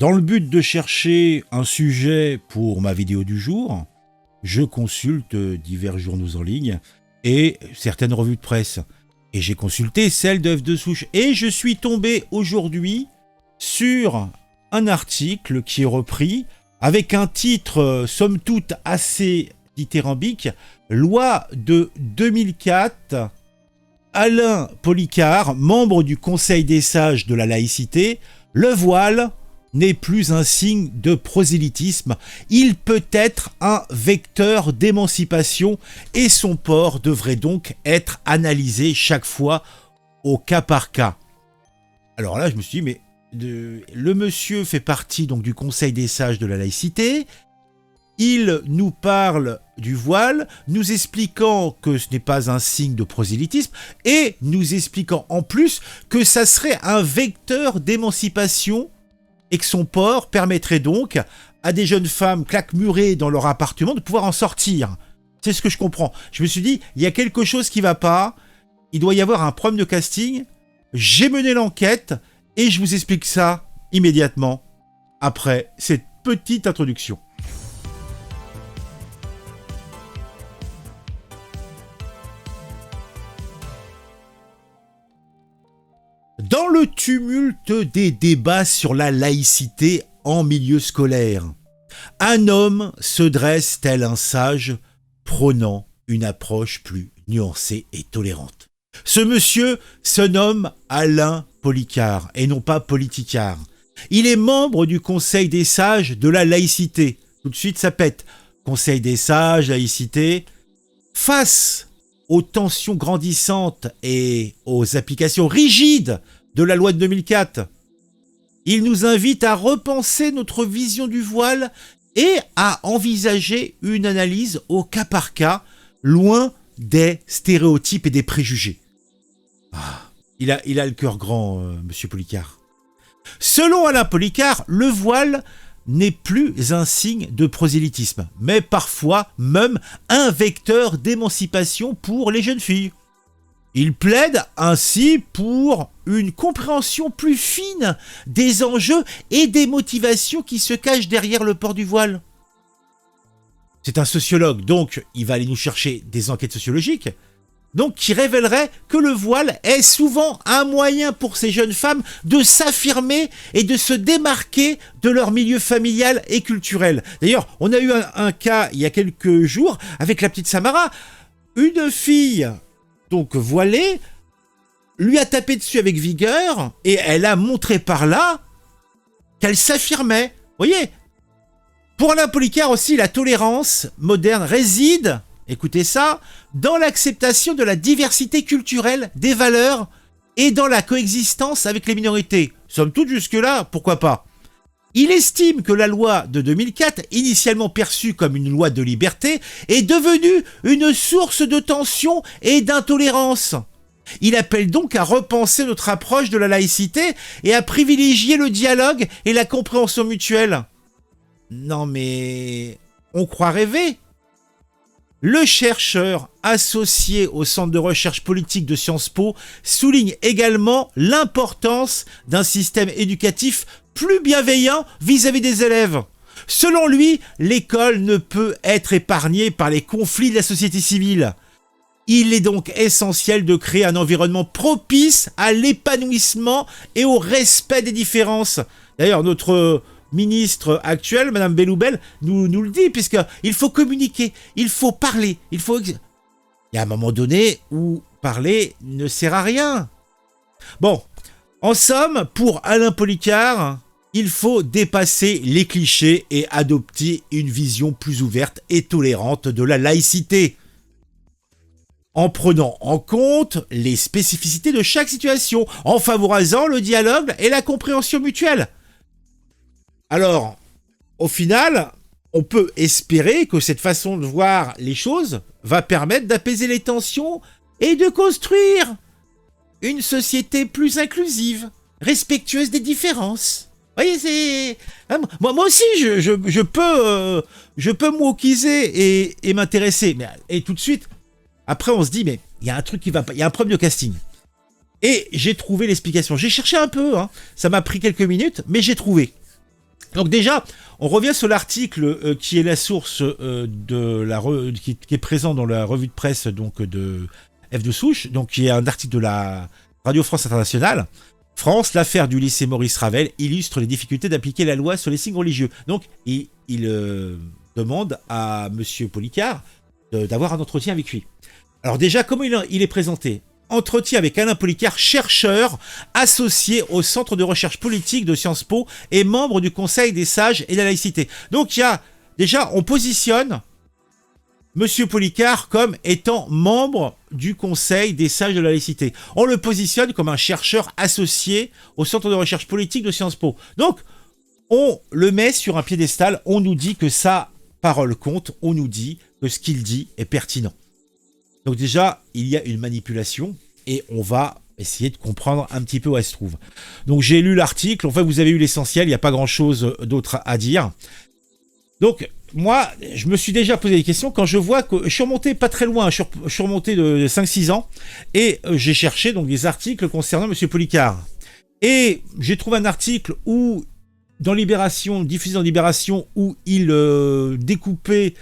Dans le but de chercher un sujet pour ma vidéo du jour, je consulte divers journaux en ligne et certaines revues de presse. Et j'ai consulté celle d'Œuf de Souche. Et je suis tombé aujourd'hui sur un article qui est repris avec un titre, somme toute, assez dithyrambique. Loi de 2004, Alain Policart, membre du Conseil des sages de la laïcité, le voile n'est plus un signe de prosélytisme. Il peut être un vecteur d'émancipation et son port devrait donc être analysé chaque fois au cas par cas. Alors là, je me suis dit, mais le monsieur fait partie donc du Conseil des sages de la laïcité. Il nous parle du voile, nous expliquant que ce n'est pas un signe de prosélytisme et nous expliquant en plus que ça serait un vecteur d'émancipation et que son port permettrait donc à des jeunes femmes claquemurées dans leur appartement de pouvoir en sortir. C'est ce que je comprends. Je me suis dit, il y a quelque chose qui ne va pas, il doit y avoir un problème de casting. J'ai mené l'enquête et je vous explique ça immédiatement après cette petite introduction. Dans le tumulte des débats sur la laïcité en milieu scolaire, un homme se dresse tel un sage, prônant une approche plus nuancée et tolérante. Ce monsieur se nomme Alain Policart, et non pas Politicard. Il est membre du Conseil des sages de la laïcité. Tout de suite, ça pète. Conseil des sages, laïcité. Face aux tensions grandissantes et aux applications rigides de la loi de 2004, il nous invite à repenser notre vision du voile et à envisager une analyse au cas par cas, loin des stéréotypes et des préjugés. Il a le cœur grand, monsieur Policart. Selon Alain Policart, le voile n'est plus un signe de prosélytisme, mais parfois même un vecteur d'émancipation pour les jeunes filles. Il plaide ainsi pour une compréhension plus fine des enjeux et des motivations qui se cachent derrière le port du voile. C'est un sociologue, donc il va aller nous chercher des enquêtes sociologiques, donc qui révélerait que le voile est souvent un moyen pour ces jeunes femmes de s'affirmer et de se démarquer de leur milieu familial et culturel. D'ailleurs, on a eu un cas il y a quelques jours avec la petite Samara. Une fille, donc voilée, lui a tapé dessus avec vigueur et elle a montré par là qu'elle s'affirmait. Vous voyez ? Pour Alain Policart aussi, la tolérance moderne réside, écoutez ça, dans l'acceptation de la diversité culturelle, des valeurs et dans la coexistence avec les minorités. Somme toute, jusque-là, pourquoi pas ? Il estime que la loi de 2004, initialement perçue comme une loi de liberté, est devenue une source de tension et d'intolérance. Il appelle donc à repenser notre approche de la laïcité et à privilégier le dialogue et la compréhension mutuelle. Non mais, on croit rêver. Le chercheur associé au Centre de recherche politique de Sciences Po souligne également l'importance d'un système éducatif plus bienveillant vis-à-vis des élèves. Selon lui, l'école ne peut être épargnée par les conflits de la société civile. Il est donc essentiel de créer un environnement propice à l'épanouissement et au respect des différences. D'ailleurs, notre ministre actuelle, Madame Belloubet, nous le dit, puisqu'il faut communiquer, il faut parler, il y a un moment donné où parler ne sert à rien. Bon, en somme, pour Alain Policart, il faut dépasser les clichés et adopter une vision plus ouverte et tolérante de la laïcité, en prenant en compte les spécificités de chaque situation, en favorisant le dialogue et la compréhension mutuelle. Alors, au final, on peut espérer que cette façon de voir les choses va permettre d'apaiser les tensions et de construire une société plus inclusive, respectueuse des différences. Vous voyez, c'est... Moi aussi, je peux m'walkiser et m'intéresser. Et tout de suite, après, on se dit, mais il y a un truc qui va pas, il y a un problème de casting. Et j'ai trouvé l'explication. J'ai cherché un peu, ça m'a pris quelques minutes, mais j'ai trouvé. Donc déjà, on revient sur l'article qui est la source qui est présent dans la revue de presse donc de F de Souche, donc qui est un article de la Radio France Internationale. France, l'affaire du lycée Maurice Ravel illustre les difficultés d'appliquer la loi sur les signes religieux. Donc il demande à Monsieur Policart d'avoir un entretien avec lui. Alors déjà, comment il est présenté ? Entretien avec Alain Policart, chercheur associé au Centre de recherche politique de Sciences Po et membre du Conseil des sages et de la laïcité. Donc il y a déjà, on positionne Monsieur Policart comme étant membre du Conseil des sages de la laïcité. On le positionne comme un chercheur associé au Centre de recherche politique de Sciences Po. Donc on le met sur un piédestal, on nous dit que sa parole compte, on nous dit que ce qu'il dit est pertinent. Donc déjà, il y a une manipulation et on va essayer de comprendre un petit peu où elle se trouve. Donc j'ai lu l'article, en fait vous avez eu l'essentiel, il n'y a pas grand-chose d'autre à dire. Donc moi, je me suis déjà posé des questions quand je vois que je suis remonté pas très loin, je suis remonté de 5-6 ans et j'ai cherché donc des articles concernant M. Policart. Et j'ai trouvé un article dans Libération, diffusé dans Libération, où il découpait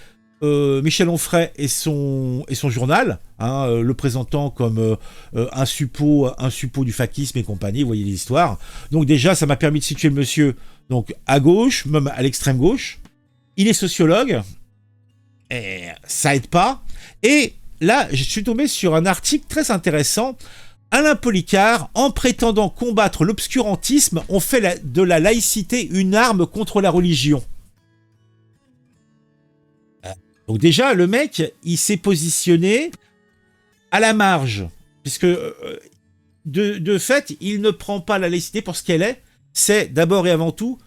Michel Onfray et son journal, le présentant comme un suppôt du fakisme et compagnie, vous voyez l'histoire. Donc déjà, ça m'a permis de situer le monsieur donc à gauche, même à l'extrême gauche. Il est sociologue, et ça aide pas. Et là, je suis tombé sur un article très intéressant. Alain Policart, en prétendant combattre l'obscurantisme, ont fait de la laïcité une arme contre la religion. Donc déjà, le mec, il s'est positionné à la marge, puisque de fait, il ne prend pas la laïcité pour ce qu'elle est. C'est d'abord et avant tout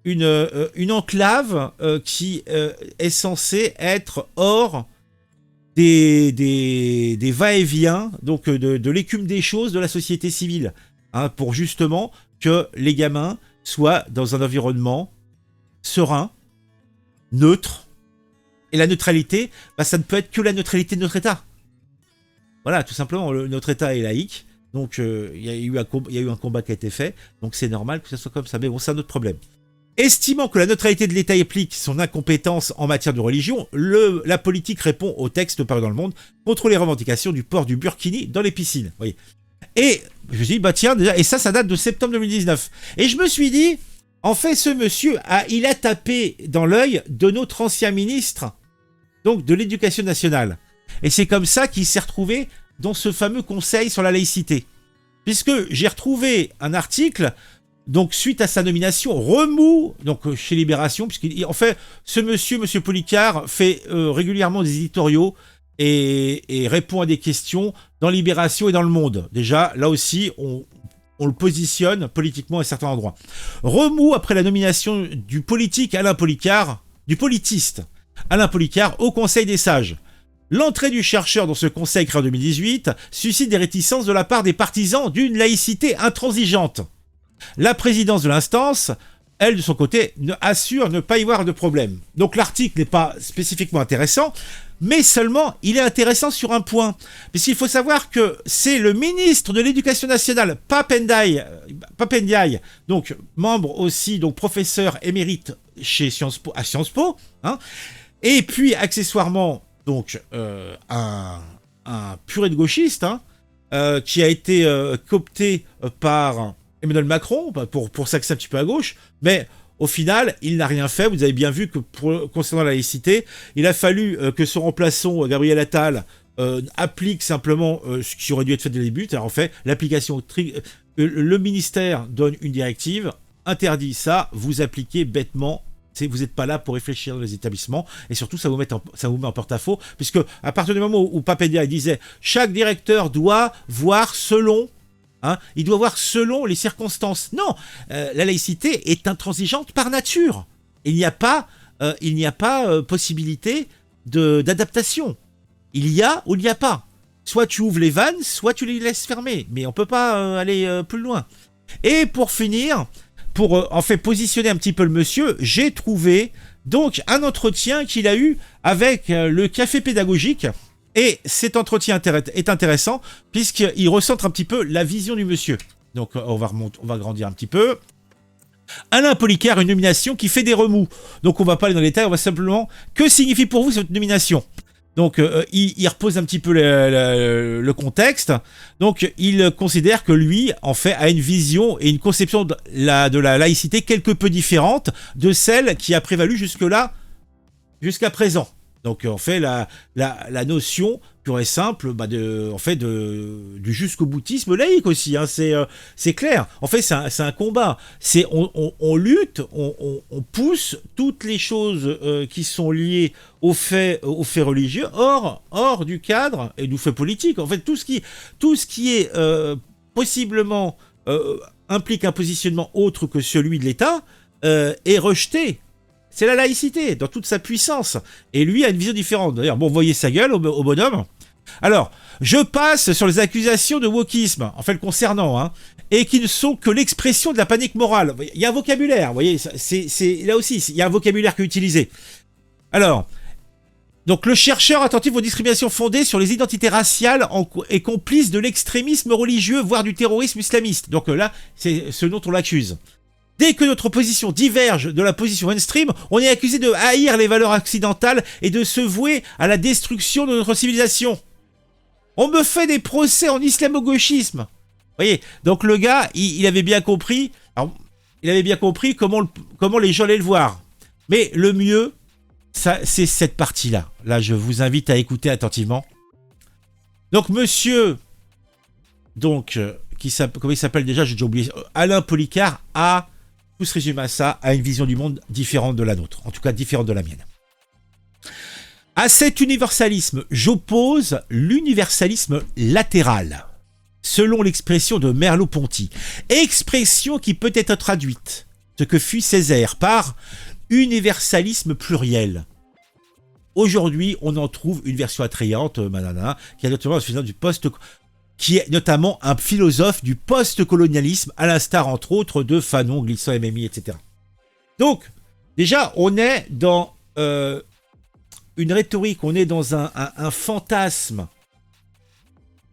une enclave qui est censée être hors des va-et-vient, donc de l'écume des choses de la société civile, pour justement que les gamins soient dans un environnement serein, neutre. Et la neutralité, ça ne peut être que la neutralité de notre État. Voilà, tout simplement, notre État est laïque, donc il y a eu un combat qui a été fait, donc c'est normal que ça soit comme ça, mais bon, c'est un autre problème. Estimant que la neutralité de l'État implique son incompétence en matière de religion, la politique répond au texte paru dans Le Monde contre les revendications du port du burkini dans les piscines. Voyez. Et je me suis dit, tiens, déjà, et ça date de septembre 2019. Et je me suis dit, en fait, ce monsieur, il a tapé dans l'œil de notre ancien ministre, donc de l'Éducation nationale. Et c'est comme ça qu'il s'est retrouvé dans ce fameux conseil sur la laïcité. Puisque j'ai retrouvé un article, donc suite à sa nomination, remous, donc chez Libération, puisqu'en fait, ce monsieur Policart, fait régulièrement des éditoriaux et répond à des questions dans Libération et dans Le Monde. Déjà, là aussi, on le positionne politiquement à certains endroits. Remous après la nomination du politiste Alain Policart au Conseil des sages. L'entrée du chercheur dans ce conseil créé en 2018 suscite des réticences de la part des partisans d'une laïcité intransigeante. La présidence de l'instance, elle, de son côté, assure ne pas y voir de problème. Donc l'article n'est pas spécifiquement intéressant, mais seulement il est intéressant sur un point. Puisqu'il faut savoir que c'est le ministre de l'Éducation nationale, Pap Ndiaye, donc membre aussi, donc professeur émérite à Sciences Po, et puis accessoirement donc un purée de gauchiste qui a été coopté par Emmanuel Macron pour s'axer un petit peu à gauche, mais au final, il n'a rien fait. Vous avez bien vu que concernant la laïcité, il a fallu que son remplaçant, Gabriel Attal, applique simplement ce qui aurait dû être fait dès le début. Alors en fait, l'application, le ministère donne une directive, interdit ça, vous appliquez bêtement. Vous n'êtes pas là pour réfléchir dans les établissements, et surtout ça vous met en porte-à-faux, puisque à partir du moment où Pap Ndiaye disait chaque directeur doit voir selon, il doit voir selon les circonstances. Non, la laïcité est intransigeante par nature. Il n'y a pas possibilité d'adaptation. Il y a ou il n'y a pas. Soit tu ouvres les vannes, soit tu les laisses fermer, mais on peut pas aller plus loin. Et pour finir, pour en fait positionner un petit peu le monsieur, j'ai trouvé donc un entretien qu'il a eu avec le Café Pédagogique. Et cet entretien est intéressant puisqu'il recentre un petit peu la vision du monsieur. Donc on va grandir un petit peu. Alain Policart, une nomination qui fait des remous. Donc on va pas aller dans les détails, on va simplement... Que signifie pour vous cette nomination? Donc il repose un petit peu le contexte. Donc il considère que lui, en fait, a une vision et une conception de la laïcité quelque peu différente de celle qui a prévalu jusque-là, jusqu'à présent. Donc en fait, la notion pure et simple du jusqu'au-boutisme laïque aussi, hein, c'est clair. En fait, c'est un combat. On lutte, on pousse toutes les choses qui sont liées aux faits religieux hors du cadre et du fait politique. En fait, tout ce qui est possiblement implique un positionnement autre que celui de l'État est rejeté. C'est la laïcité, dans toute sa puissance. Et lui a une vision différente. D'ailleurs, bon, vous voyez sa gueule au bonhomme. Alors, je passe sur les accusations de wokisme, en fait, le concernant, hein, et qui ne sont que l'expression de la panique morale. Il y a un vocabulaire, vous voyez, là aussi, il y a un vocabulaire qui est utilisé. Alors, donc le chercheur attentif aux discriminations fondées sur les identités raciales est complice de l'extrémisme religieux, voire du terrorisme islamiste. Donc là, c'est ce dont on l'accuse. Dès que notre position diverge de la position mainstream, on est accusé de haïr les valeurs occidentales et de se vouer à la destruction de notre civilisation. On me fait des procès en islamo-gauchisme. Vous voyez, donc le gars, il avait bien compris, comment les gens allaient le voir. Mais le mieux, c'est cette partie-là. Là, je vous invite à écouter attentivement. Donc, monsieur, comment il s'appelle déjà, j'ai déjà oublié, Alain Policart a... Tout se résume à ça, à une vision du monde différente de la nôtre, en tout cas différente de la mienne. À cet universalisme, j'oppose l'universalisme latéral, selon l'expression de Merleau-Ponty, expression qui peut être traduite, ce que fut Césaire, par universalisme pluriel. Aujourd'hui, on en trouve une version attrayante, qui est notamment qui est notamment un philosophe du post-colonialisme, à l'instar, entre autres, de Fanon, Glissant, MMI, etc. Donc, déjà, on est dans une rhétorique, on est dans un fantasme,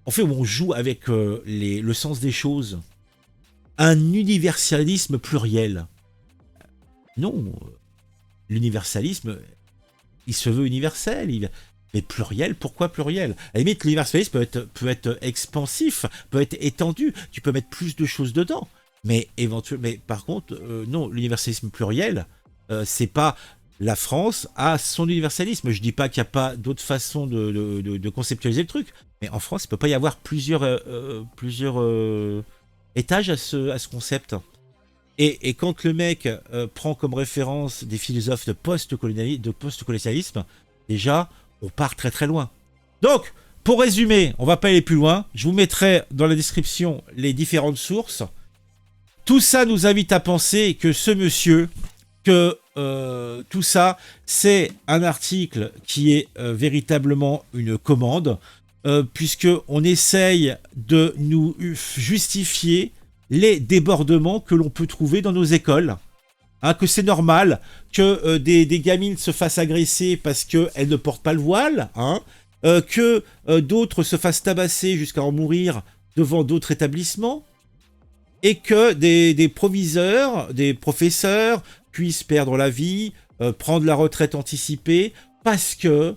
en fait, où on joue avec le sens des choses. Un universalisme pluriel. Non, l'universalisme, il se veut universel, mais pluriel, pourquoi pluriel? À la limite, l'universalisme peut être expansif, peut être étendu, tu peux mettre plus de choses dedans. Mais par contre, non, l'universalisme pluriel, c'est pas la France a son universalisme. Je dis pas qu'il n'y a pas d'autres façons de conceptualiser le truc, mais en France, il peut pas y avoir plusieurs étages à ce concept. Et quand le mec prend comme référence des philosophes de post-colonialisme, déjà, on part très très loin. Donc, pour résumer, on va pas aller plus loin. Je vous mettrai dans la description les différentes sources. Tout ça nous invite à penser que ce monsieur, tout ça, c'est un article qui est véritablement une commande, puisqu'on essaye de nous justifier les débordements que l'on peut trouver dans nos écoles. Hein, que c'est normal que des gamines se fassent agresser parce qu'elles ne portent pas le voile, hein, que d'autres se fassent tabasser jusqu'à en mourir devant d'autres établissements, et que des proviseurs, des professeurs puissent perdre la vie, prendre la retraite anticipée, parce que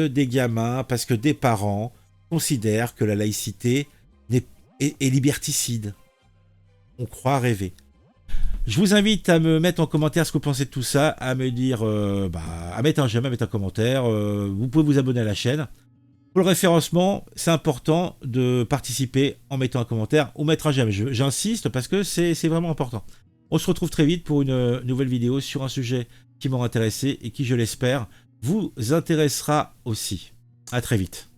des gamins, parce que des parents considèrent que la laïcité est liberticide. On croit rêver. Je vous invite à me mettre en commentaire ce que vous pensez de tout ça, à me dire, à mettre un j'aime, à mettre un commentaire. Vous pouvez vous abonner à la chaîne. Pour le référencement, c'est important de participer en mettant un commentaire ou mettre un j'aime. J'insiste parce que c'est vraiment important. On se retrouve très vite pour une nouvelle vidéo sur un sujet qui m'aura intéressé et qui, je l'espère, vous intéressera aussi. À très vite.